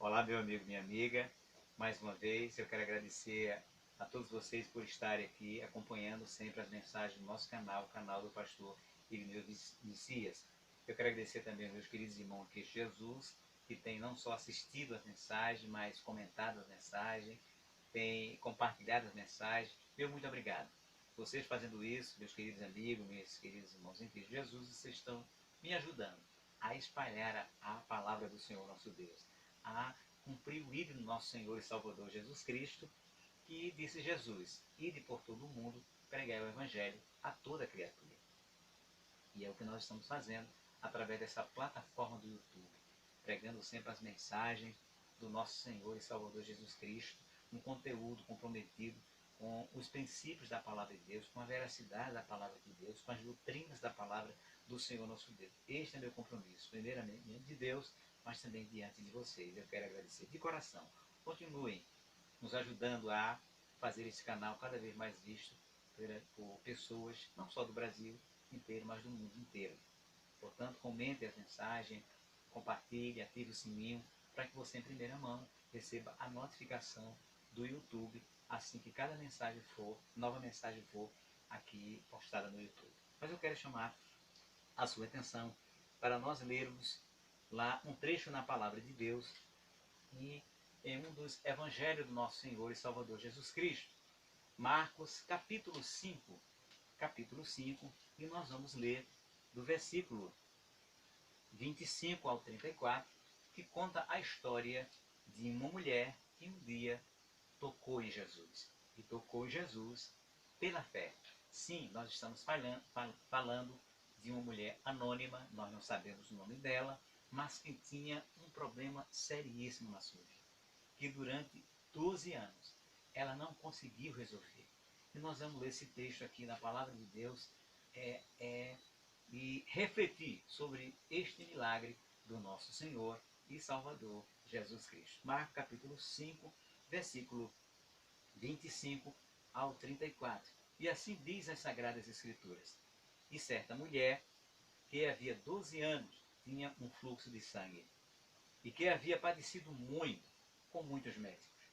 Olá, meu amigo, minha amiga. Mais uma vez, eu quero agradecer a todos vocês por estarem aqui acompanhando sempre as mensagens do nosso canal, o canal do pastor Irineu Messias. Eu quero agradecer também aos meus queridos irmãos aqui, Jesus, que tem não só assistido as mensagens, mas comentado as mensagens, tem compartilhado as mensagens. Meu muito obrigado. Vocês fazendo isso, meus queridos amigos, meus queridos irmãos em Cristo Jesus, vocês estão me ajudando a espalhar a palavra do Senhor nosso Deus, a cumprir o ídolo do nosso Senhor e Salvador Jesus Cristo, que disse Jesus: ide por todo o mundo, pregai o Evangelho a toda criatura. E é o que nós estamos fazendo através dessa plataforma do YouTube, pregando sempre as mensagens do nosso Senhor e Salvador Jesus Cristo, um conteúdo comprometido com os princípios da palavra de Deus, com a veracidade da palavra de Deus, com as doutrinas da palavra do Senhor nosso Deus. Este é meu compromisso, primeiramente diante de Deus, mas também diante de vocês. Eu quero agradecer de coração. Continuem nos ajudando a fazer esse canal cada vez mais visto por pessoas, não só do Brasil inteiro, mas do mundo inteiro. Portanto, comente as mensagens, compartilhe, ative o sininho, para que você, em primeira mão, receba a notificação do YouTube assim que cada mensagem nova mensagem for aqui postada no YouTube. Mas eu quero chamar a sua atenção para nós lermos lá um trecho na Palavra de Deus e em um dos evangelhos do nosso Senhor e Salvador Jesus Cristo, Marcos capítulo 5, e nós vamos ler do versículo 25 ao 34, que conta a história de uma mulher que um dia tocou em Jesus. E tocou em Jesus pela fé. Sim, nós estamos falando de uma mulher anônima, nós não sabemos o nome dela, mas que tinha um problema seríssimo na sua vida, que durante 12 anos ela não conseguiu resolver. E nós vamos ler esse texto aqui na Palavra de Deus e refletir sobre este milagre do nosso Senhor e Salvador Jesus Cristo. Marcos capítulo 5, versículo 25 ao 34. E assim diz as Sagradas Escrituras: e certa mulher, que havia 12 anos tinha um fluxo de sangue, e que havia padecido muito com muitos médicos,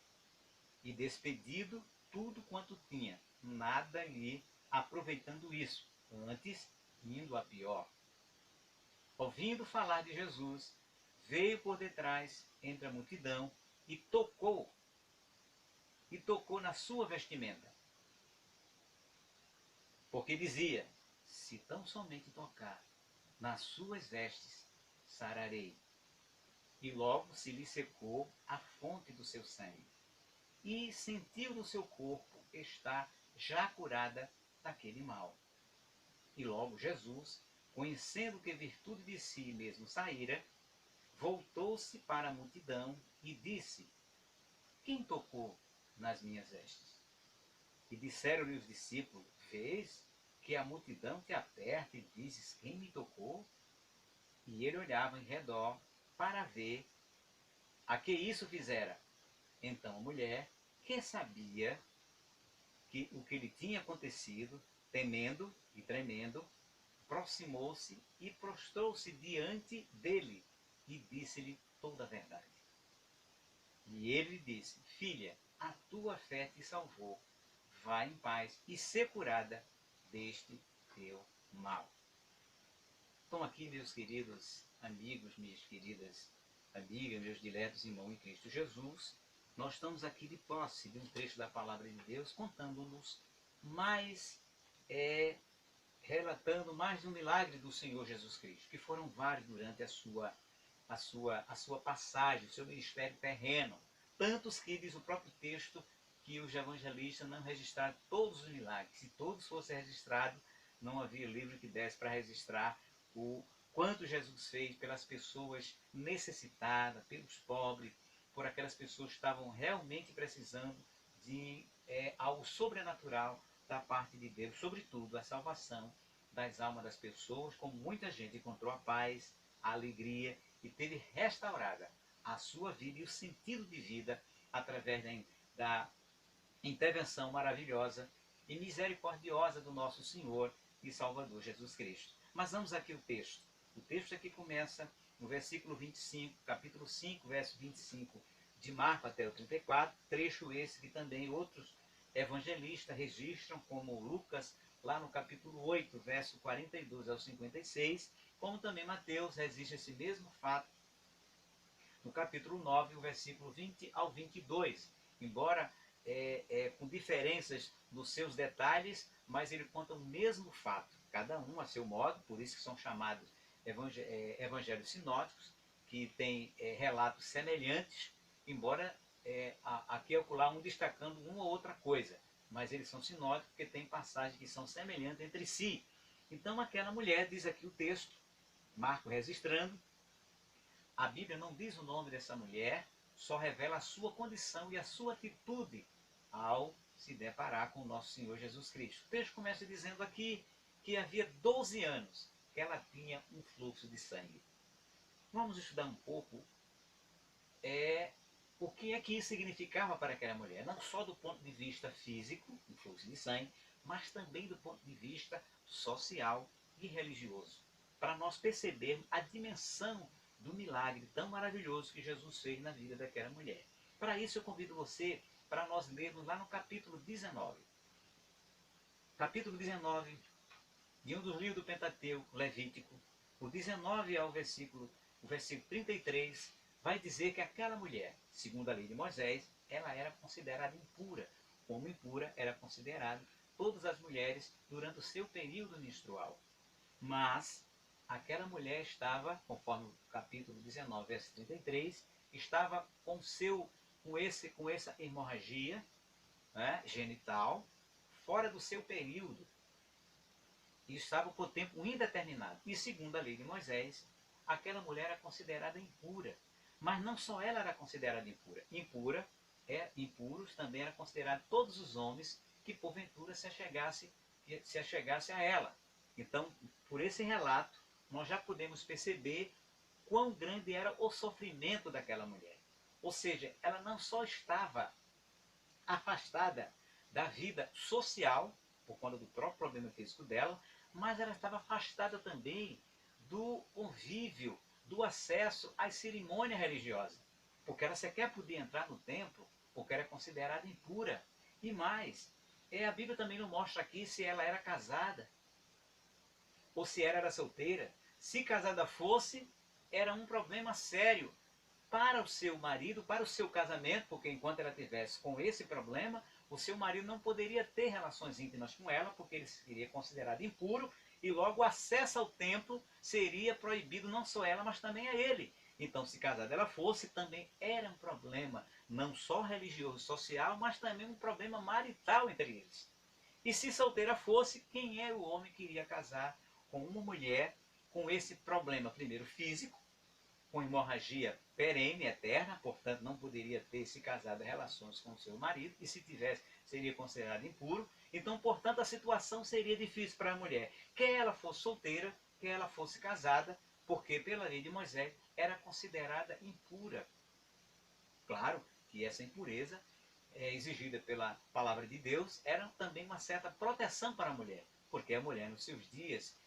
e despedido tudo quanto tinha, nada lhe aproveitando isso, antes indo a pior. Ouvindo falar de Jesus, veio por detrás entre a multidão e tocou na sua vestimenta, porque dizia: se tão somente tocar nas suas vestes, sararei. E logo se lhe secou a fonte do seu sangue, e sentiu no seu corpo estar já curada daquele mal. E logo Jesus, conhecendo que virtude de si mesmo saíra, voltou-se para a multidão e disse: quem tocou nas minhas vestes? E disseram-lhe os discípulos: vês que a multidão te aperta e dizes: quem me tocou? E ele olhava em redor para ver a que isso fizera. Então a mulher, que sabia que o que lhe tinha acontecido, temendo e tremendo, aproximou-se e prostrou-se diante dele e disse-lhe toda a verdade. E ele lhe disse: filha, a tua fé te salvou. Vai em paz e ser curada deste teu mal. Então aqui, meus queridos amigos, minhas queridas amigas, meus diletos irmãos em Cristo Jesus, nós estamos aqui de posse de um trecho da Palavra de Deus, contando-nos mais, relatando mais de um milagre do Senhor Jesus Cristo, que foram vários durante a sua passagem, o seu ministério terreno. Tantos que diz o próprio texto que os evangelistas não registraram todos os milagres. Se todos fossem registrados, não havia livro que desse para registrar o quanto Jesus fez pelas pessoas necessitadas, pelos pobres, por aquelas pessoas que estavam realmente precisando de algo sobrenatural da parte de Deus, sobretudo a salvação das almas das pessoas, como muita gente encontrou a paz, a alegria e teve restaurada a sua vida e o sentido de vida através da intervenção maravilhosa e misericordiosa do nosso Senhor e Salvador Jesus Cristo. Mas vamos aqui ao texto. O texto aqui começa no versículo 25, capítulo 5, verso 25 de Marcos até o 34, trecho esse que também outros evangelistas registram, como Lucas, lá no capítulo 8, verso 42 ao 56, como também Mateus registra esse mesmo fato no capítulo 9, o versículo 20 ao 22, embora com diferenças nos seus detalhes, mas ele conta o mesmo fato, cada um a seu modo, por isso que são chamados evangelhos sinóticos, que têm relatos semelhantes, embora aqui e acolá um destacando uma ou outra coisa, mas eles são sinóticos porque tem passagens que são semelhantes entre si. Então aquela mulher, diz aqui o texto, Marcos registrando, a Bíblia não diz o nome dessa mulher, só revela a sua condição e a sua atitude ao se deparar com o nosso Senhor Jesus Cristo. O texto começa dizendo aqui que havia 12 anos que ela tinha um fluxo de sangue. Vamos estudar um pouco o que é que isso significava para aquela mulher, não só do ponto de vista físico, o fluxo de sangue, mas também do ponto de vista social e religioso, para nós percebermos a dimensão do milagre tão maravilhoso que Jesus fez na vida daquela mulher. Para isso eu convido você para nós lermos lá no capítulo 19. Capítulo 19 de um dos livros do Pentateuco, Levítico, o 19 ao versículo 33, vai dizer que aquela mulher, segundo a lei de Moisés, ela era considerada impura. Como impura era considerada todas as mulheres durante o seu período menstrual. Mas aquela mulher estava, conforme o capítulo 19, verso 33, estava com essa hemorragia, né, genital, fora do seu período, e estava por tempo indeterminado. E segundo a lei de Moisés, aquela mulher era considerada impura. Mas não só ela era considerada impura. Impuros também eram considerados todos os homens que porventura se achegasse a ela. Então, por esse relato, nós já podemos perceber quão grande era o sofrimento daquela mulher. Ou seja, ela não só estava afastada da vida social, por conta do próprio problema físico dela, mas ela estava afastada também do convívio, do acesso às cerimônias religiosas. Porque ela sequer podia entrar no templo, porque era considerada impura. E mais, a Bíblia também não mostra aqui se ela era casada ou se ela era solteira. Se casada fosse, era um problema sério para o seu marido, para o seu casamento, porque enquanto ela tivesse com esse problema, o seu marido não poderia ter relações íntimas com ela, porque ele seria considerado impuro, e logo o acesso ao templo seria proibido não só ela, mas também a ele. Então, se casada ela fosse, também era um problema, não só religioso, social, mas também um problema marital entre eles. E se solteira fosse, quem era o homem que iria casar com uma mulher com esse problema, primeiro físico, com hemorragia perene, eterna, portanto não poderia ter se casado relações com o seu marido, e se tivesse, seria considerado impuro. Então, portanto, a situação seria difícil para a mulher, quer ela fosse solteira, quer ela fosse casada, porque pela lei de Moisés era considerada impura. Claro que essa impureza, exigida pela palavra de Deus, era também uma certa proteção para a mulher, porque a mulher nos seus dias,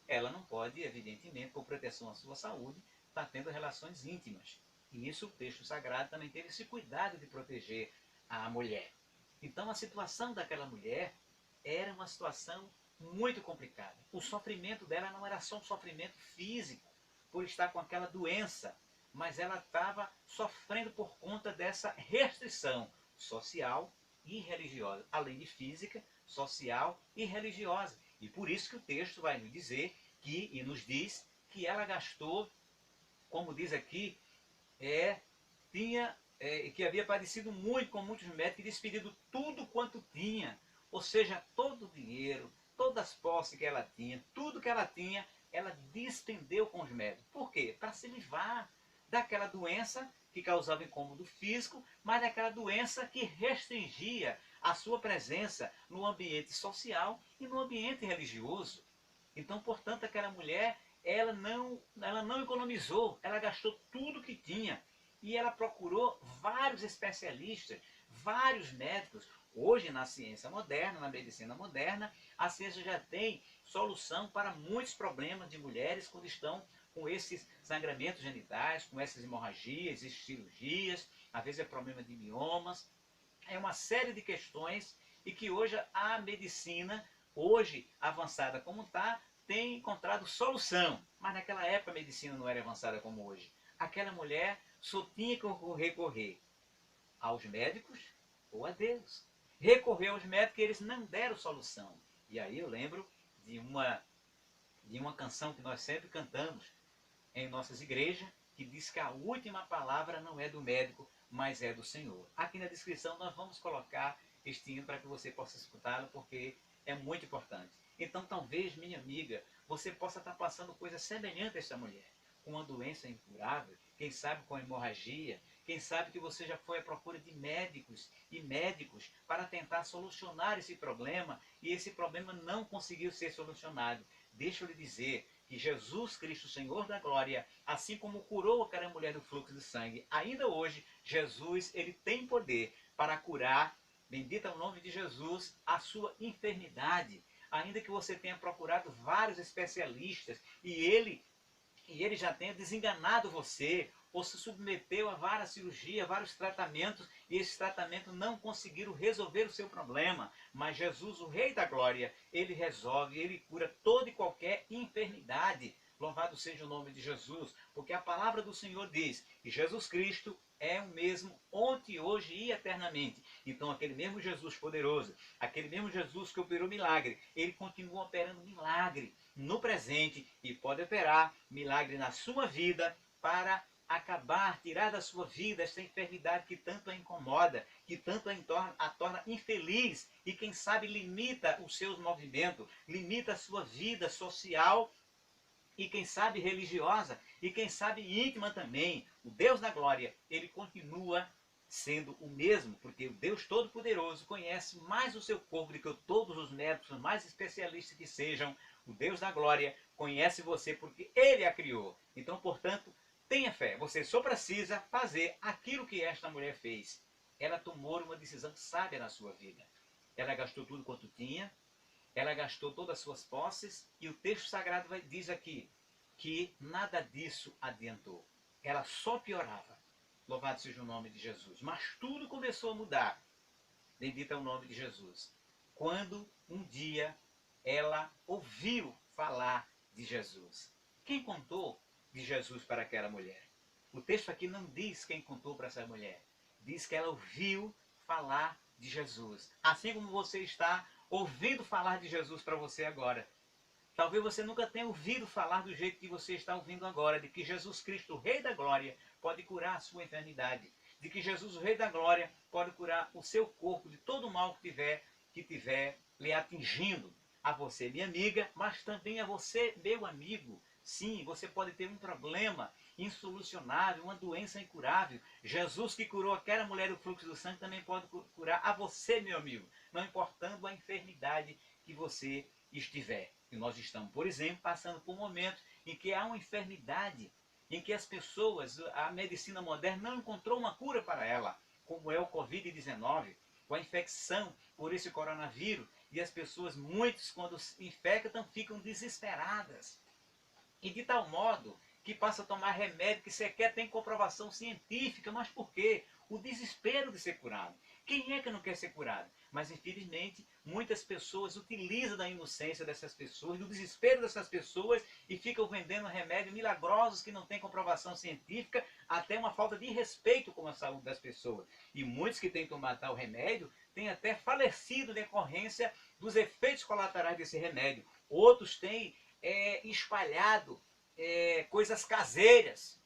ela não pode, evidentemente, por proteção à sua saúde, estar tendo relações íntimas. E isso o texto sagrado também teve esse cuidado de proteger a mulher. Então a situação daquela mulher era uma situação muito complicada. O sofrimento dela não era só um sofrimento físico, por estar com aquela doença, mas ela estava sofrendo por conta dessa restrição social e religiosa, além de física, social e religiosa. E por isso que o texto vai nos dizer e nos diz que ela gastou, como diz aqui, que havia padecido muito com muitos médicos e despedido tudo quanto tinha. Ou seja, todo o dinheiro, todas as posses que ela tinha, tudo que ela tinha, ela despendeu com os médicos. Por quê? Para se livrar daquela doença que causava incômodo físico, mas daquela doença que restringia a sua presença no ambiente social e no ambiente religioso. Então, portanto, aquela mulher, ela não economizou, ela gastou tudo que tinha. E ela procurou vários especialistas, vários médicos. Hoje, na ciência moderna, na medicina moderna, a ciência já tem solução para muitos problemas de mulheres quando estão com esses sangramentos genitais, com essas hemorragias, cirurgias, às vezes é problema de miomas, é uma série de questões e que hoje a medicina, hoje avançada como está, tem encontrado solução. Mas naquela época a medicina não era avançada como hoje. Aquela mulher só tinha que recorrer aos médicos ou a Deus. Recorreu aos médicos e eles não deram solução. E aí eu lembro de uma canção que nós sempre cantamos em nossas igrejas, que diz que a última palavra não é do médico, mas é do Senhor. Aqui na descrição nós vamos colocar este hino para que você possa escutá-lo, porque é muito importante. Então talvez, minha amiga, você possa estar passando coisa semelhante a essa mulher, com uma doença incurável, quem sabe com hemorragia, quem sabe que você já foi à procura de médicos e médicos para tentar solucionar esse problema e esse problema não conseguiu ser solucionado. Deixa eu lhe dizer que Jesus Cristo, Senhor da Glória, assim como curou aquela mulher do fluxo de sangue, ainda hoje, Jesus, ele tem poder para curar, bendito é o nome de Jesus, a sua enfermidade. Ainda que você tenha procurado vários especialistas e ele já tenha desenganado você, ou se submeteu a várias cirurgias, vários tratamentos, e esses tratamentos não conseguiram resolver o seu problema. Mas Jesus, o Rei da Glória, ele resolve, ele cura toda e qualquer enfermidade. Louvado seja o nome de Jesus, porque a palavra do Senhor diz que Jesus Cristo é o mesmo ontem, hoje e eternamente. Então aquele mesmo Jesus poderoso, aquele mesmo Jesus que operou milagre, ele continua operando milagre no presente e pode operar milagre na sua vida para acabar, tirar da sua vida essa enfermidade que tanto a incomoda, que tanto a torna infeliz e quem sabe limita os seus movimentos, limita a sua vida social e quem sabe religiosa e quem sabe íntima também. O Deus da glória, ele continua sendo o mesmo, porque o Deus Todo-Poderoso conhece mais o seu corpo do que todos os médicos, mais especialistas que sejam. O Deus da glória conhece você porque ele a criou. Então, portanto, tenha fé. Você só precisa fazer aquilo que esta mulher fez. Ela tomou uma decisão sábia na sua vida. Ela gastou tudo quanto tinha, ela gastou todas as suas posses, e o texto sagrado diz aqui que nada disso adiantou. Ela só piorava. Louvado seja o nome de Jesus. Mas tudo começou a mudar. Bendito é o nome de Jesus. Quando um dia ela ouviu falar de Jesus. Quem contou de Jesus para aquela mulher? O texto aqui não diz quem contou para essa mulher. Diz que ela ouviu falar de Jesus. Assim como você está ouvindo falar de Jesus para você agora. Talvez você nunca tenha ouvido falar do jeito que você está ouvindo agora, de que Jesus Cristo, o Rei da Glória, pode curar a sua enfermidade. De que Jesus, o Rei da Glória, pode curar o seu corpo de todo o mal que tiver lhe atingindo. A você, minha amiga, mas também a você, meu amigo. Sim, você pode ter um problema insolucionável, uma doença incurável. Jesus que curou aquela mulher do fluxo do sangue também pode curar a você, meu amigo, não importando a enfermidade que você estiver. E nós estamos, por exemplo, passando por momentos em que há uma enfermidade, em que as pessoas, a medicina moderna não encontrou uma cura para ela, como é o Covid-19, com a infecção por esse coronavírus, e as pessoas, muitos, quando se infectam, ficam desesperadas. E de tal modo que passa a tomar remédio que sequer tem comprovação científica. Mas por quê? O desespero de ser curado. Quem é que não quer ser curado? Mas, infelizmente, muitas pessoas utilizam da inocência dessas pessoas, do desespero dessas pessoas, e ficam vendendo remédios milagrosos que não têm comprovação científica, até uma falta de respeito com a saúde das pessoas. E muitos que tentam matar o remédio têm até falecido em decorrência dos efeitos colaterais desse remédio. Outros têm espalhado coisas caseiras,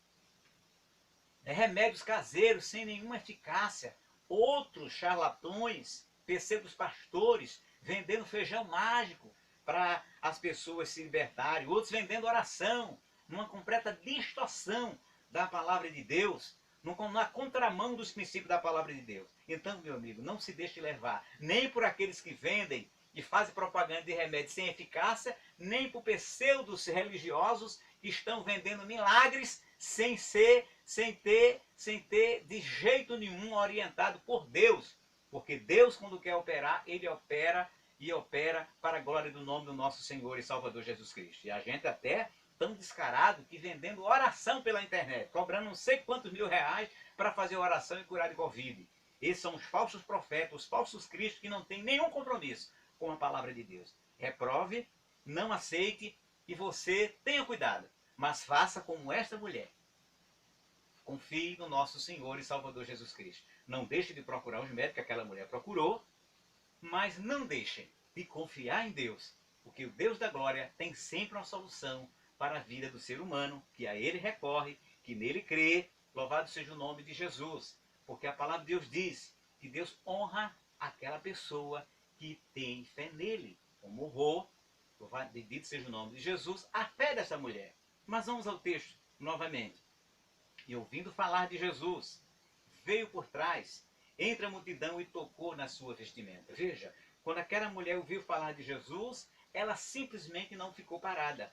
remédios caseiros sem nenhuma eficácia. Outros charlatões, pseudos pastores, vendendo feijão mágico para as pessoas se libertarem. Outros vendendo oração, numa completa distorção da palavra de Deus, na contramão dos princípios da palavra de Deus. Então, meu amigo, não se deixe levar nem por aqueles que vendem e fazem propaganda de remédio sem eficácia, nem por pseudos religiosos que estão vendendo milagres sem ter de jeito nenhum orientado por Deus. Porque Deus, quando quer operar, ele opera e opera para a glória do nome do nosso Senhor e Salvador Jesus Cristo. E a gente até tão descarado que vendendo oração pela internet, cobrando não sei quantos mil reais para fazer oração e curar de Covid. Esses são os falsos profetas, os falsos cristos que não têm nenhum compromisso com a palavra de Deus. Reprove, não aceite e você tenha cuidado, mas faça como esta mulher. Confie no nosso Senhor e Salvador Jesus Cristo. Não deixe de procurar os médicos que aquela mulher procurou, mas não deixe de confiar em Deus, porque o Deus da glória tem sempre uma solução para a vida do ser humano, que a ele recorre, que nele crê. Louvado seja o nome de Jesus, porque a palavra de Deus diz que Deus honra aquela pessoa que tem fé nele. Como honrou, bendito seja o nome de Jesus, a fé dessa mulher. Mas vamos ao texto novamente. E ouvindo falar de Jesus, veio por trás, entre a multidão e tocou na sua vestimenta. Veja, quando aquela mulher ouviu falar de Jesus, ela simplesmente não ficou parada.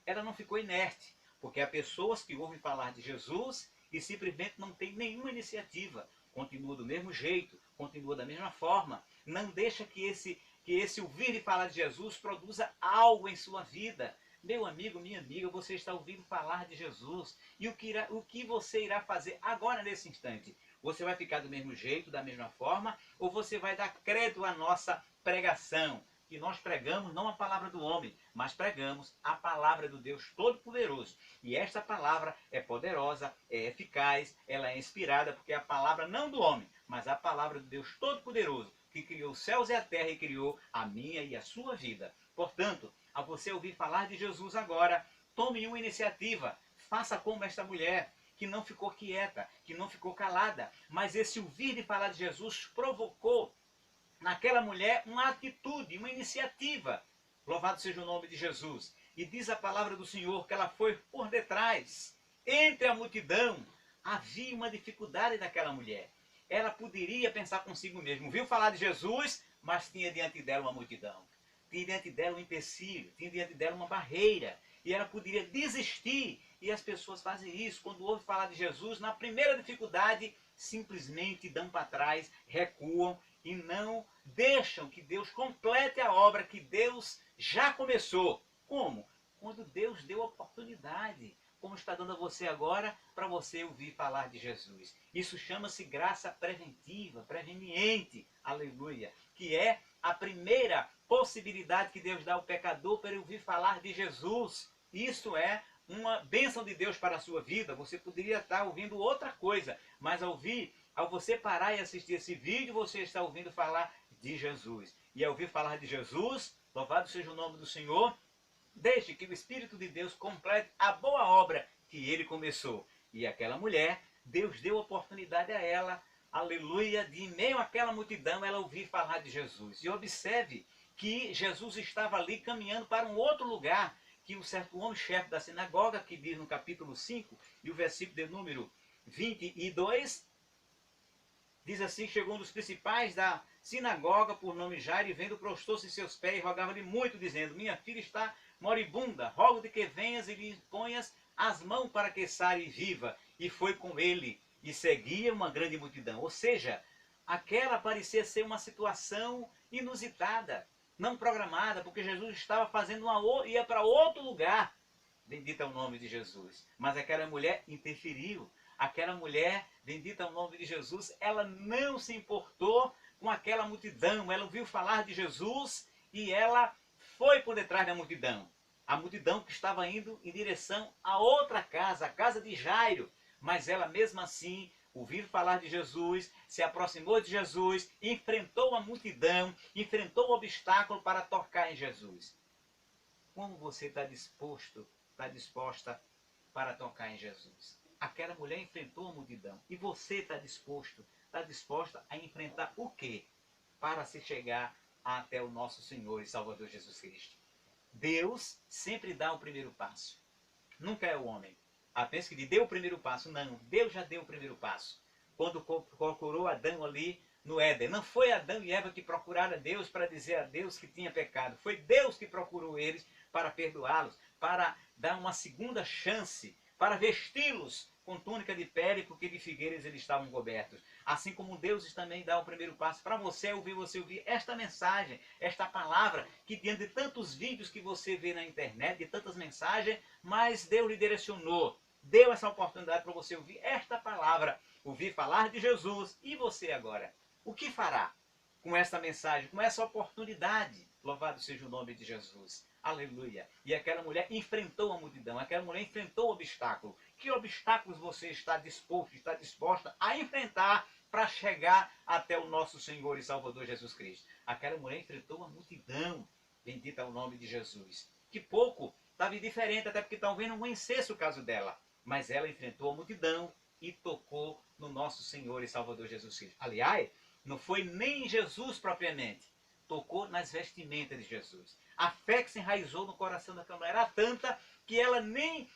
Ela não ficou inerte, porque há pessoas que ouvem falar de Jesus e simplesmente não tem nenhuma iniciativa. Continua do mesmo jeito, continua da mesma forma. Não deixa que esse ouvir e falar de Jesus produza algo em sua vida. Meu amigo, minha amiga, você está ouvindo falar de Jesus. E o que você irá fazer agora nesse instante? Você vai ficar do mesmo jeito, da mesma forma, ou você vai dar crédito à nossa pregação? Que nós pregamos não a palavra do homem, mas pregamos a palavra do Deus Todo-Poderoso. E esta palavra é poderosa, é eficaz, ela é inspirada, porque é a palavra não do homem, mas a palavra do Deus Todo-Poderoso, que criou os céus e a terra e criou a minha e a sua vida. Portanto, ao você ouvir falar de Jesus agora, tome uma iniciativa, faça como esta mulher, que não ficou quieta, que não ficou calada, mas esse ouvir de falar de Jesus provocou naquela mulher uma atitude, uma iniciativa. Louvado seja o nome de Jesus. E diz a palavra do Senhor que ela foi por detrás, entre a multidão. Havia uma dificuldade daquela mulher. Ela poderia pensar consigo mesma, ouviu falar de Jesus, mas tinha diante dela uma multidão. Tinha diante dela um empecilho, tinha diante dela uma barreira. E ela poderia desistir. E as pessoas fazem isso. Quando ouvem falar de Jesus, na primeira dificuldade, simplesmente dão para trás, recuam e não deixam que Deus complete a obra que Deus já começou. Como? Quando Deus deu a oportunidade, como está dando a você agora, para você ouvir falar de Jesus. Isso chama-se graça preventiva, preveniente, aleluia, que é a primeira possibilidade que Deus dá ao pecador para ouvir falar de Jesus. Isso é uma bênção de Deus para a sua vida. Você poderia estar ouvindo outra coisa, mas ao você parar e assistir esse vídeo, você está ouvindo falar de Jesus. E ao ouvir falar de Jesus, louvado seja o nome do Senhor, deixe que o Espírito de Deus complete a boa obra que ele começou. E aquela mulher, Deus deu oportunidade a ela, aleluia, de em meio àquela multidão, ela ouvir falar de Jesus. E observe que Jesus estava ali caminhando para um outro lugar, que um certo homem, chefe da sinagoga, que diz no capítulo 5, e o versículo de número 22, diz assim: chegou um dos principais da sinagoga, por nome Jairo, e vendo, prostou-se em seus pés e rogava-lhe muito, dizendo: minha filha está moribunda, rogo de que venhas e lhe ponhas as mãos para que sare e viva. E foi com ele, e seguia uma grande multidão. Ou seja, aquela parecia ser uma situação inusitada, não programada, porque Jesus estava fazendo ia para outro lugar. Bendito é o nome de Jesus. Mas aquela mulher interferiu. Aquela mulher, bendita é o nome de Jesus, ela não se importou com aquela multidão. Ela ouviu falar de Jesus e ela foi por detrás da multidão. A multidão que estava indo em direção a outra casa, a casa de Jairo. Mas ela mesmo assim ouviu falar de Jesus, se aproximou de Jesus, enfrentou a multidão, enfrentou o obstáculo para tocar em Jesus. Como você está disposto, está disposta para tocar em Jesus? Aquela mulher enfrentou a multidão. E você está disposto, está disposta a enfrentar o quê? Para se chegar até o nosso Senhor e Salvador Jesus Cristo. Deus sempre dá o primeiro passo. Nunca é o homem. Pensa que deu o primeiro passo. Não, Deus já deu o primeiro passo. Quando procurou Adão ali no Éden. Não foi Adão e Eva que procuraram a Deus para dizer a Deus que tinha pecado. Foi Deus que procurou eles para perdoá-los, para dar uma segunda chance, para vesti-los com túnica de pele, porque de figueiras eles estavam cobertos. Assim como Deus também dá o primeiro passo para você ouvir esta mensagem, esta palavra, que diante de tantos vídeos que você vê na internet, de tantas mensagens, mas Deus lhe direcionou, deu essa oportunidade para você ouvir esta palavra, ouvir falar de Jesus. E você agora, o que fará com esta mensagem, com essa oportunidade? Louvado seja o nome de Jesus. Aleluia. E aquela mulher enfrentou a multidão, aquela mulher enfrentou o obstáculo. Que obstáculos você está disposto, está disposta a enfrentar para chegar até o nosso Senhor e Salvador Jesus Cristo? Aquela mulher enfrentou a multidão. Bendito é o nome de Jesus. Que pouco estava diferente, até porque talvez não conhecesse o caso dela. Mas ela enfrentou a multidão e tocou no nosso Senhor e Salvador Jesus Cristo. Aliás, não foi nem Jesus propriamente, tocou nas vestimentas de Jesus. A fé que se enraizou no coração daquela mulher era tanta que ela nem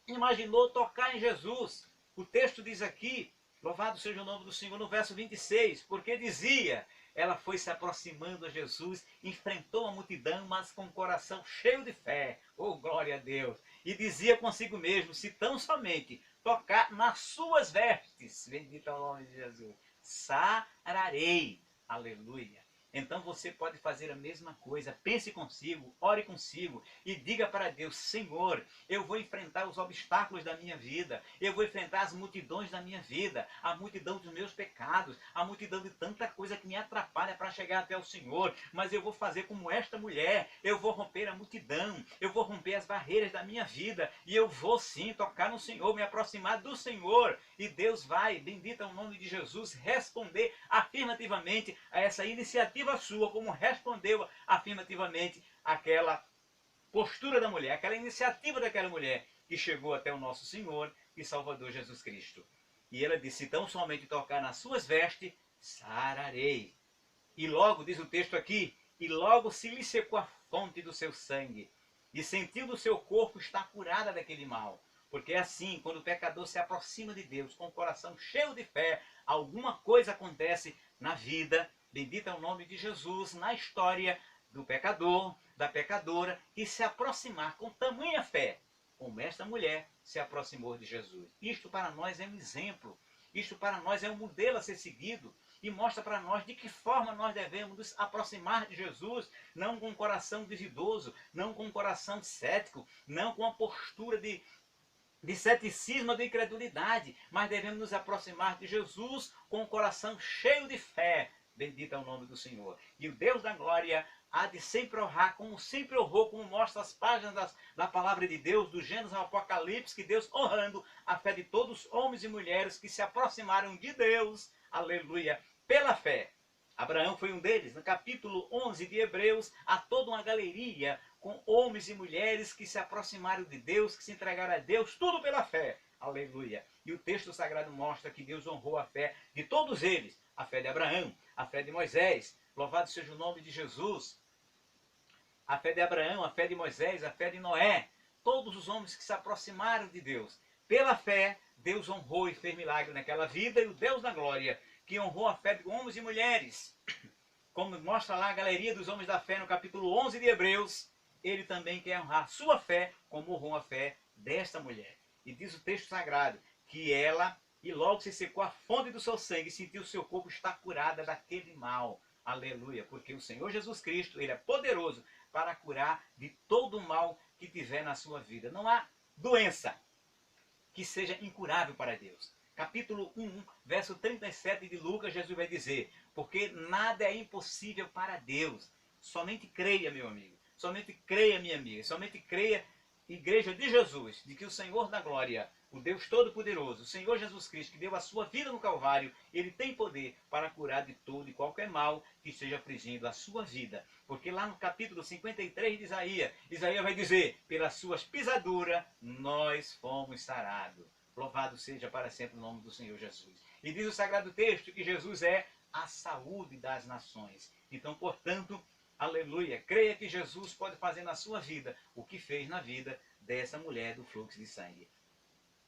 imaginou tocar em Jesus. O texto diz aqui, louvado seja o nome do Senhor, no verso 26, porque dizia, ela foi se aproximando a Jesus, enfrentou a multidão, mas com o coração cheio de fé. Oh, glória a Deus! E dizia consigo mesmo, se tão somente tocar nas suas vestes, bendito é o nome de Jesus, sararei. Aleluia. Então você pode fazer a mesma coisa. Pense consigo, ore consigo e diga para Deus, Senhor, eu vou enfrentar os obstáculos da minha vida, eu vou enfrentar as multidões da minha vida, a multidão dos meus pecados, a multidão de tanta coisa que me atrapalha para chegar até o Senhor, mas eu vou fazer como esta mulher, eu vou romper a multidão, eu vou romper as barreiras da minha vida e eu vou sim tocar no Senhor, me aproximar do Senhor, e Deus vai, bendito é o nome de Jesus, responder afirmativamente a essa iniciativa sua, como respondeu afirmativamente aquela postura da mulher, aquela iniciativa daquela mulher que chegou até o nosso Senhor e Salvador Jesus Cristo. E ela disse, tão somente tocar nas suas vestes, sararei. E logo, diz o texto aqui, e logo se lhe secou a fonte do seu sangue, e sentiu do seu corpo estar curada daquele mal. Porque é assim, quando o pecador se aproxima de Deus com o coração cheio de fé, alguma coisa acontece na vida, bendito é o nome de Jesus, na história do pecador, da pecadora, que se aproximar com tamanha fé, como esta mulher se aproximou de Jesus. Isto para nós é um exemplo, isto para nós é um modelo a ser seguido, e mostra para nós de que forma nós devemos nos aproximar de Jesus, não com um coração duvidoso, não com um coração cético, não com uma postura de ceticismo, de incredulidade, mas devemos nos aproximar de Jesus com o coração cheio de fé. Bendito é o nome do Senhor. E o Deus da glória há de sempre honrar, como sempre honrou, como mostra as páginas da palavra de Deus, do Gênesis ao Apocalipse, que Deus honrando a fé de todos os homens e mulheres que se aproximaram de Deus, aleluia, pela fé. Abraão foi um deles. No capítulo 11 de Hebreus, há toda uma galeria com homens e mulheres que se aproximaram de Deus, que se entregaram a Deus, tudo pela fé. Aleluia. E o texto sagrado mostra que Deus honrou a fé de todos eles. A fé de Abraão, a fé de Moisés. Louvado seja o nome de Jesus. A fé de Abraão, a fé de Moisés, a fé de Noé. Todos os homens que se aproximaram de Deus. Pela fé, Deus honrou e fez milagre naquela vida. E o Deus da glória, que honrou a fé de homens e mulheres, como mostra lá a galeria dos homens da fé no capítulo 11 de Hebreus, ele também quer honrar sua fé, como honrou a fé desta mulher. E diz o texto sagrado que ela, e logo se secou a fonte do seu sangue, e sentiu o seu corpo estar curada daquele mal. Aleluia, porque o Senhor Jesus Cristo, ele é poderoso para curar de todo o mal que tiver na sua vida. Não há doença que seja incurável para Deus. Capítulo 1, verso 37 de Lucas, Jesus vai dizer, porque nada é impossível para Deus. Somente creia, meu amigo. Somente creia, minha amiga. Somente creia, igreja de Jesus, de que o Senhor da glória, o Deus Todo-Poderoso, o Senhor Jesus Cristo, que deu a sua vida no Calvário, ele tem poder para curar de todo e qualquer mal que esteja afligindo a sua vida. Porque lá no capítulo 53 de Isaías, Isaías vai dizer, pelas suas pisaduras nós fomos sarados. Louvado seja para sempre o nome do Senhor Jesus. E diz o sagrado texto que Jesus é a saúde das nações. Então, portanto, aleluia, creia que Jesus pode fazer na sua vida o que fez na vida dessa mulher do fluxo de sangue.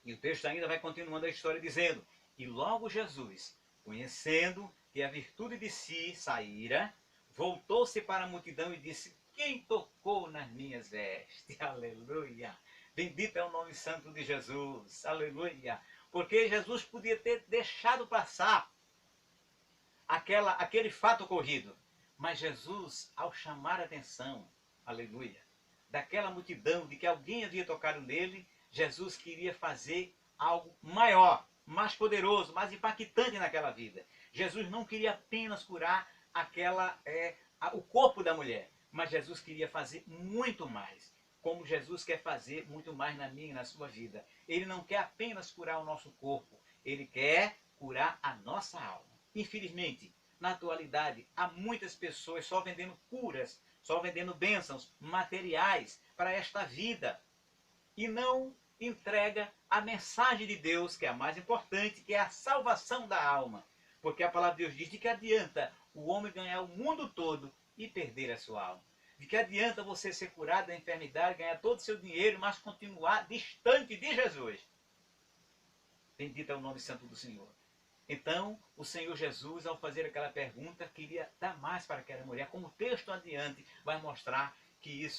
E o texto ainda vai continuando a história dizendo, e logo Jesus, conhecendo que a virtude de si saíra, voltou-se para a multidão e disse, quem tocou nas minhas vestes? Aleluia! Bendito é o nome santo de Jesus. Aleluia. Porque Jesus podia ter deixado passar aquele fato ocorrido. Mas Jesus, ao chamar a atenção, aleluia, daquela multidão, de que alguém havia tocado nele, Jesus queria fazer algo maior, mais poderoso, mais impactante naquela vida. Jesus não queria apenas curar o corpo da mulher, mas Jesus queria fazer muito mais. Como Jesus quer fazer muito mais na minha e na sua vida. Ele não quer apenas curar o nosso corpo, ele quer curar a nossa alma. Infelizmente, na atualidade, há muitas pessoas só vendendo curas, só vendendo bênçãos materiais para esta vida. E não entrega a mensagem de Deus, que é a mais importante, que é a salvação da alma. Porque a palavra de Deus diz de que adianta o homem ganhar o mundo todo e perder a sua alma. De que adianta você ser curado da enfermidade, ganhar todo o seu dinheiro, mas continuar distante de Jesus. Bendito é o nome santo do Senhor. Então, o Senhor Jesus, ao fazer aquela pergunta, queria dar mais para aquela mulher. Como o texto adiante vai mostrar que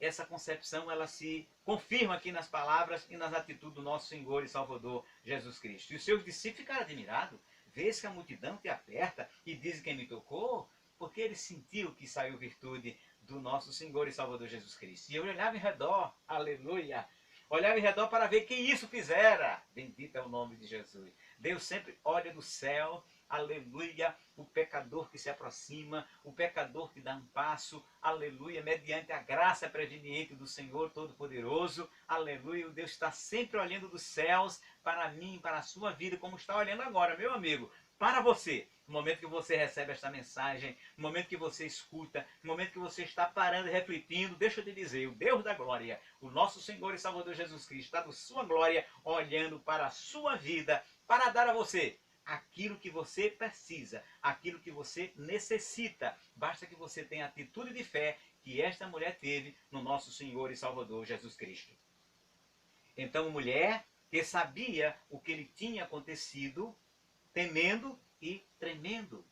essa concepção, ela se confirma aqui nas palavras e nas atitudes do nosso Senhor e Salvador Jesus Cristo. E os seus discípulos ficaram admirados. Vês que a multidão te aperta e diz quem me tocou, porque ele sentiu que saiu virtude do nosso Senhor e Salvador Jesus Cristo. E eu olhava em redor, aleluia, olhava em redor para ver quem isso fizera. Bendito é o nome de Jesus. Deus sempre olha do céu, aleluia, o pecador que se aproxima, o pecador que dá um passo, aleluia, mediante a graça preveniente do Senhor Todo-Poderoso, aleluia, o Deus está sempre olhando dos céus para mim, para a sua vida, como está olhando agora, meu amigo, para você. No momento que você recebe esta mensagem, no momento que você escuta, no momento que você está parando e refletindo, deixa eu te dizer, o Deus da glória, o nosso Senhor e Salvador Jesus Cristo, está com sua glória, olhando para a sua vida, para dar a você aquilo que você precisa, aquilo que você necessita. Basta que você tenha a atitude de fé que esta mulher teve no nosso Senhor e Salvador Jesus Cristo. Então, a mulher que sabia o que lhe tinha acontecido, temendo e tremendo,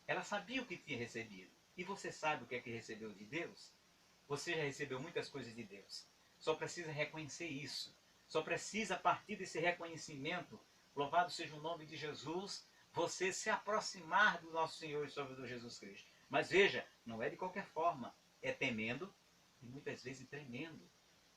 ela sabia o que tinha recebido. E você sabe o que é que recebeu de Deus? Você já recebeu muitas coisas de Deus. Só precisa reconhecer isso. Só precisa, a partir desse reconhecimento, louvado seja o nome de Jesus, você se aproximar do nosso Senhor e Salvador Jesus Cristo. Mas veja, não é de qualquer forma. É temendo e muitas vezes tremendo.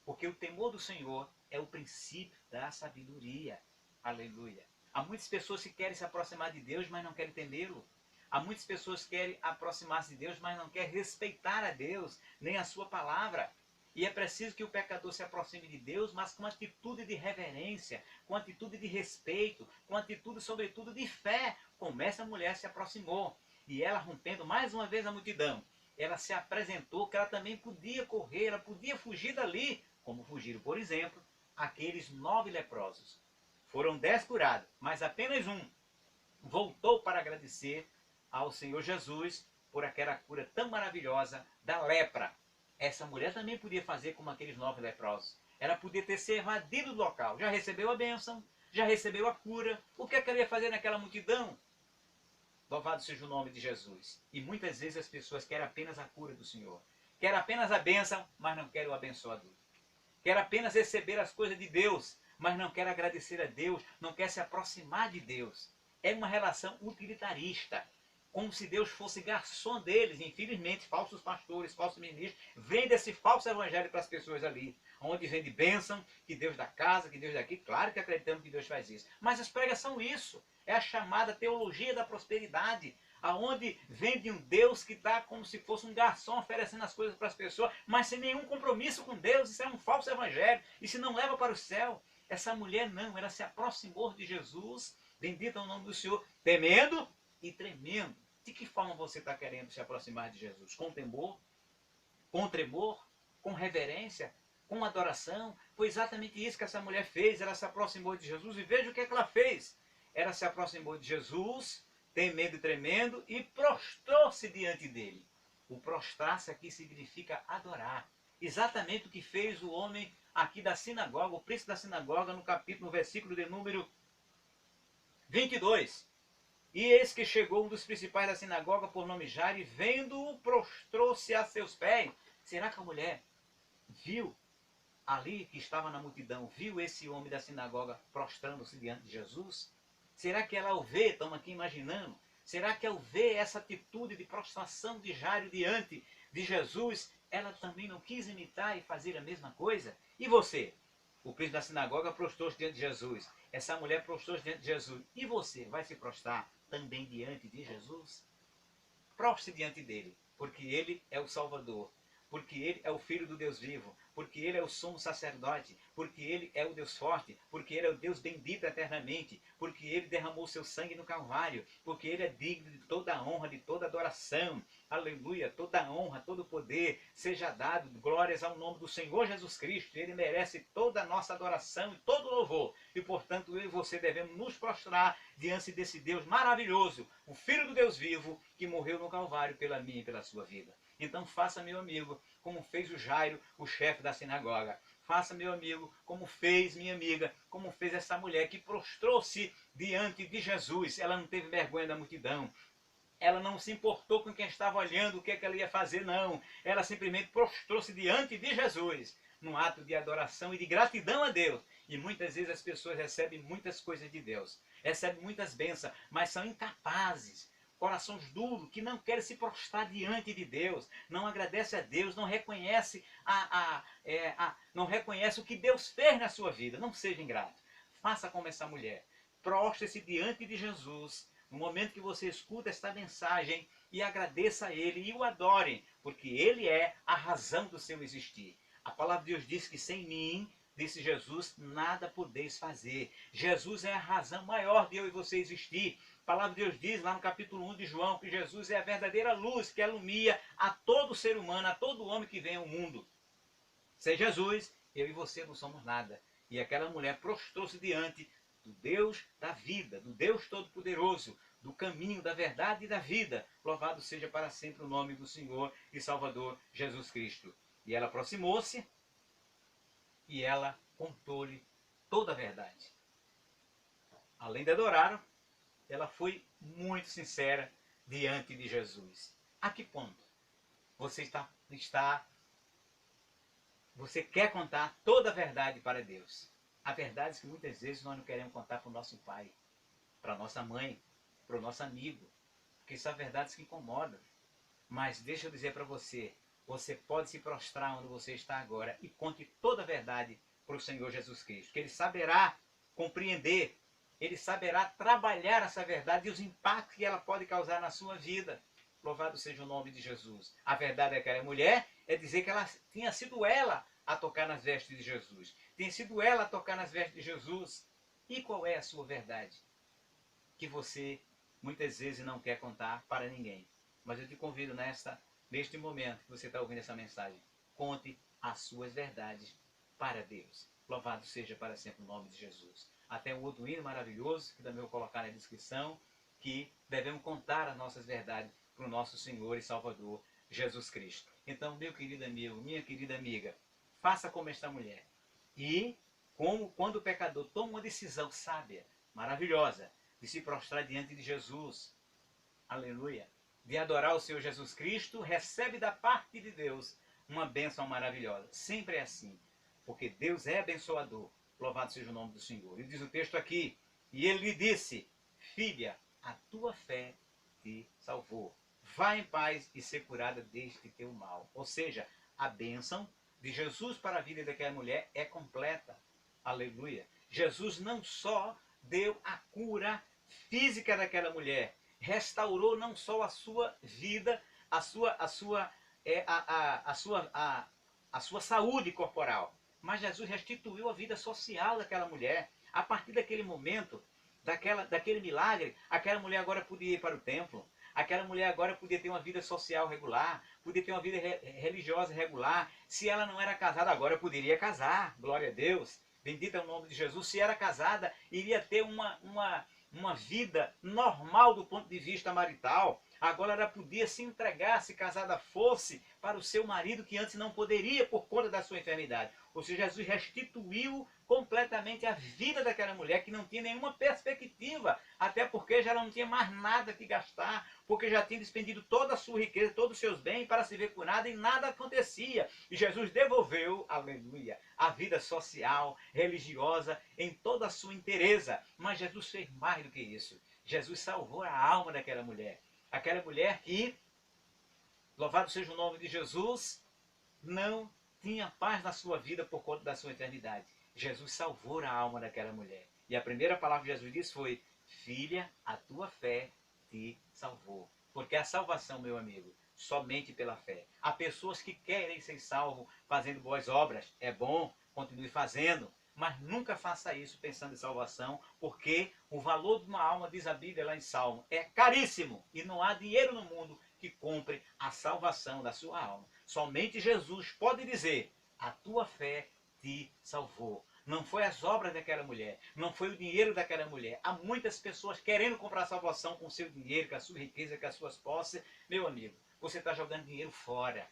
Porque o temor do Senhor é o princípio da sabedoria. Aleluia. Há muitas pessoas que querem se aproximar de Deus, mas não querem temê-lo. Há muitas pessoas que querem aproximar-se de Deus, mas não querem respeitar a Deus, nem a sua palavra. E é preciso que o pecador se aproxime de Deus, mas com atitude de reverência, com atitude de respeito, com atitude, sobretudo, de fé, como essa mulher se aproximou. E ela, rompendo mais uma vez a multidão, ela se apresentou que ela também podia correr, ela podia fugir dali, como fugiram, por exemplo, aqueles 9 leprosos. Foram 10 curados, mas apenas um voltou para agradecer ao Senhor Jesus por aquela cura tão maravilhosa da lepra. Essa mulher também podia fazer como aqueles 9 leprosos. Ela podia ter se evadido do local. Já recebeu a bênção, já recebeu a cura. O que é que ela ia fazer naquela multidão? Louvado seja o nome de Jesus. E muitas vezes as pessoas querem apenas a cura do Senhor. Querem apenas a bênção, mas não querem o abençoador. Querem apenas receber as coisas de Deus, mas não quer agradecer a Deus, não quer se aproximar de Deus. É uma relação utilitarista, como se Deus fosse garçom deles. Infelizmente, falsos pastores, falsos ministros, vendem esse falso evangelho para as pessoas ali, onde vende bênção, que Deus dá casa, que Deus dá aqui. Claro que acreditamos que Deus faz isso, mas as pregas são isso. É a chamada teologia da prosperidade, aonde vende um Deus que está como se fosse um garçom oferecendo as coisas para as pessoas, mas sem nenhum compromisso com Deus. Isso é um falso evangelho, isso não leva para o céu. Essa mulher não, ela se aproximou de Jesus, bendito é o nome do Senhor, temendo e tremendo. De que forma você está querendo se aproximar de Jesus? Com temor? Com tremor? Com reverência? Com adoração? Foi exatamente isso que essa mulher fez. Ela se aproximou de Jesus e veja o que é que ela fez. Ela se aproximou de Jesus, temendo e tremendo, e prostrou-se diante dele. O prostrar-se aqui significa adorar. Exatamente o que fez o homem aqui da sinagoga, o príncipe da sinagoga, no versículo de número 22. E eis que chegou um dos principais da sinagoga, por nome Jairo, e vendo-o, prostrou-se a seus pés. Será que a mulher viu ali, que estava na multidão, viu esse homem da sinagoga prostrando-se diante de Jesus? Será que ela ao ver, estamos aqui imaginando, será que ao ver essa atitude de prostração de Jairo diante de Jesus, ela também não quis imitar e fazer a mesma coisa? E você? O príncipe da sinagoga prostrou-se diante de Jesus. Essa mulher prostrou-se diante de Jesus. E você vai se prostrar também diante de Jesus? Prostre diante dele, porque ele é o Salvador, porque ele é o Filho do Deus vivo, porque ele é o sumo sacerdote, porque ele é o Deus forte, porque ele é o Deus bendito eternamente, porque ele derramou seu sangue no Calvário, porque ele é digno de toda a honra, de toda adoração. Aleluia, toda a honra, todo o poder seja dado, glórias ao nome do Senhor Jesus Cristo. Ele merece toda a nossa adoração e todo o louvor. E portanto eu e você devemos nos prostrar diante desse Deus maravilhoso, o Filho do Deus vivo, que morreu no Calvário pela minha e pela sua vida. Então faça, meu amigo, como fez o Jairo, o chefe da sinagoga. Faça, meu amigo, como fez minha amiga, como fez essa mulher que prostrou-se diante de Jesus. Ela não teve vergonha da multidão. Ela não se importou com quem estava olhando o que ela ia fazer, não. Ela simplesmente prostrou-se diante de Jesus, num ato de adoração e de gratidão a Deus. E muitas vezes as pessoas recebem muitas coisas de Deus, recebem muitas bênçãos, mas são incapazes, corações duros, que não querem se prostrar diante de Deus, não agradece a Deus, não reconhece, não reconhece o que Deus fez na sua vida. Não seja ingrato. Faça como essa mulher. Prostre-se diante de Jesus, no momento que você escuta esta mensagem, e agradeça a Ele e o adorem, porque Ele é a razão do seu existir. A palavra de Deus diz que sem mim, disse Jesus, nada podeis fazer. Jesus é a razão maior de eu e você existir. A palavra de Deus diz lá no capítulo 1 de João que Jesus é a verdadeira luz que alumia a todo ser humano, a todo homem que vem ao mundo. Sem Jesus, eu e você não somos nada. E aquela mulher prostrou-se diante do Deus da vida, do Deus Todo-Poderoso, do caminho, da verdade e da vida. Louvado seja para sempre o nome do Senhor e Salvador Jesus Cristo. E ela aproximou-se e ela contou-lhe toda a verdade. Além de adorar, ela foi muito sincera diante de Jesus. A que ponto você você quer contar toda a verdade para Deus? Há verdades que muitas vezes nós não queremos contar para o nosso pai, para a nossa mãe, para o nosso amigo, porque são verdades que incomodam. Mas deixa eu dizer para você, você pode se prostrar onde você está agora e conte toda a verdade para o Senhor Jesus Cristo, que Ele saberá compreender, Ele saberá trabalhar essa verdade e os impactos que ela pode causar na sua vida. Louvado seja o nome de Jesus. A verdade é que aquela mulher é dizer que ela tinha sido ela a tocar nas vestes de Jesus. Tinha sido ela a tocar nas vestes de Jesus. E qual é a sua verdade? Que você muitas vezes não quer contar para ninguém. Mas eu te convido neste momento que você está ouvindo essa mensagem, conte as suas verdades para Deus. Louvado seja para sempre o nome de Jesus. Até um outro hino maravilhoso, que também vou colocar na descrição, que devemos contar as nossas verdades para o nosso Senhor e Salvador Jesus Cristo. Então, meu querido amigo, minha querida amiga, faça como esta mulher. E quando o pecador toma uma decisão sábia, maravilhosa, de se prostrar diante de Jesus, aleluia, de adorar o Senhor Jesus Cristo, recebe da parte de Deus uma bênção maravilhosa. Sempre é assim, porque Deus é abençoador. Louvado seja o nome do Senhor. E diz o texto aqui, e ele lhe disse, filha, a tua fé te salvou. Vá em paz e ser curada deste teu mal. Ou seja, a bênção de Jesus para a vida daquela mulher é completa. Aleluia. Jesus não só deu a cura física daquela mulher, restaurou não só a sua vida, a sua saúde corporal, mas Jesus restituiu a vida social daquela mulher. A partir daquele momento, daquele milagre, aquela mulher agora podia ir para o templo, aquela mulher agora podia ter uma vida social regular, podia ter uma vida religiosa regular. Se ela não era casada, agora poderia casar, glória a Deus, bendito é o nome de Jesus. Se era casada, iria ter uma vida normal do ponto de vista marital. Agora ela podia se entregar, se casada fosse, para o seu marido, que antes não poderia por conta da sua enfermidade. Ou seja, Jesus restituiu completamente a vida daquela mulher que não tinha nenhuma perspectiva, até porque já não tinha mais nada que gastar, porque já tinha despendido toda a sua riqueza, todos os seus bens para se ver curada e nada acontecia. E Jesus devolveu, aleluia, a vida social, religiosa, em toda a sua inteireza. Mas Jesus fez mais do que isso. Jesus salvou a alma daquela mulher. Aquela mulher que, louvado seja o nome de Jesus, não tinha paz na sua vida por conta da sua eternidade. Jesus salvou a alma daquela mulher. E a primeira palavra que Jesus disse foi: filha, a tua fé te salvou. Porque a salvação, meu amigo, somente pela fé. Há pessoas que querem ser salvos fazendo boas obras. É bom, continue fazendo. Mas nunca faça isso pensando em salvação, porque o valor de uma alma, diz a Bíblia lá em Salmo, é caríssimo. E não há dinheiro no mundo que compre a salvação da sua alma. Somente Jesus pode dizer: a tua fé te salvou. Não foi as obras daquela mulher, não foi o dinheiro daquela mulher. Há muitas pessoas querendo comprar salvação com o seu dinheiro, com a sua riqueza, com as suas posses. Meu amigo, você está jogando dinheiro fora.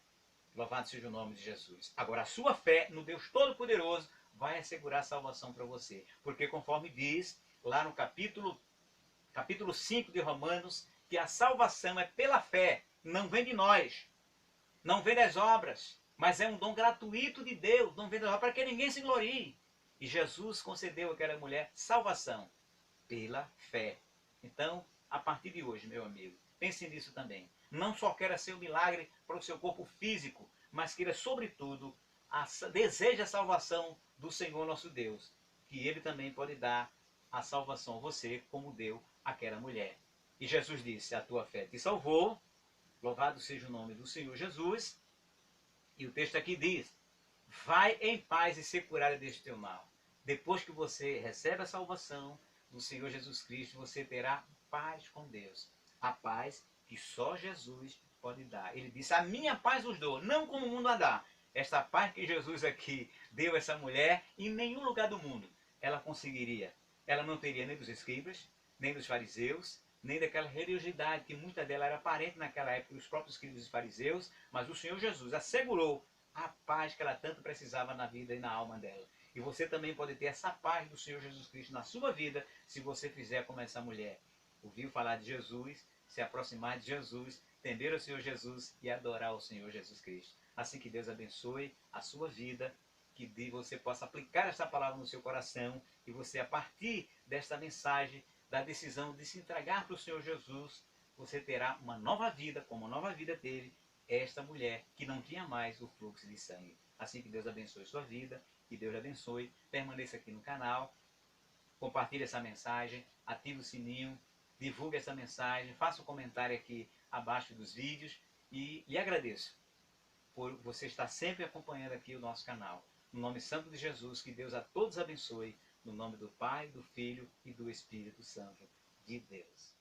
Louvado seja o nome de Jesus. Agora, a sua fé no Deus Todo-Poderoso vai assegurar a salvação para você. Porque conforme diz lá no capítulo 5 de Romanos, que a salvação é pela fé, não vem de nós, não vem das obras, mas é um dom gratuito de Deus, não vem das obras para que ninguém se glorie. E Jesus concedeu àquela mulher salvação pela fé. Então, a partir de hoje, meu amigo, pense nisso também. Não só queira ser um milagre para o seu corpo físico, mas queira, sobretudo, deseje a salvação do Senhor nosso Deus, que Ele também pode dar a salvação a você, como deu àquela mulher. E Jesus disse: a tua fé te salvou, louvado seja o nome do Senhor Jesus. E o texto aqui diz: vai em paz e ser curado deste teu mal. Depois que você recebe a salvação do Senhor Jesus Cristo, você terá paz com Deus. A paz que só Jesus pode dar. Ele disse: a minha paz vos dou, não como o mundo a dá. Esta paz que Jesus aqui deu a essa mulher, em nenhum lugar do mundo ela conseguiria. Ela não teria nem dos escribas, nem dos fariseus, nem daquela religiosidade que muita dela era aparente naquela época dos próprios escribas e fariseus, mas o Senhor Jesus assegurou a paz que ela tanto precisava na vida e na alma dela. E você também pode ter essa paz do Senhor Jesus Cristo na sua vida, se você fizer como essa mulher. Ouviu falar de Jesus, se aproximar de Jesus, temer o Senhor Jesus e adorar o Senhor Jesus Cristo. Assim que Deus abençoe a sua vida, que você possa aplicar esta palavra no seu coração e você, a partir desta mensagem, da decisão de se entregar para o Senhor Jesus, você terá uma nova vida, como uma nova vida teve esta mulher que não tinha mais o fluxo de sangue. Assim que Deus abençoe sua vida, que Deus abençoe, permaneça aqui no canal, compartilhe essa mensagem, ative o sininho, divulgue essa mensagem, faça um comentário aqui abaixo dos vídeos e lhe agradeço por você estar sempre acompanhando aqui o nosso canal. No nome santo de Jesus, que Deus a todos abençoe, no nome do Pai, do Filho e do Espírito Santo de Deus.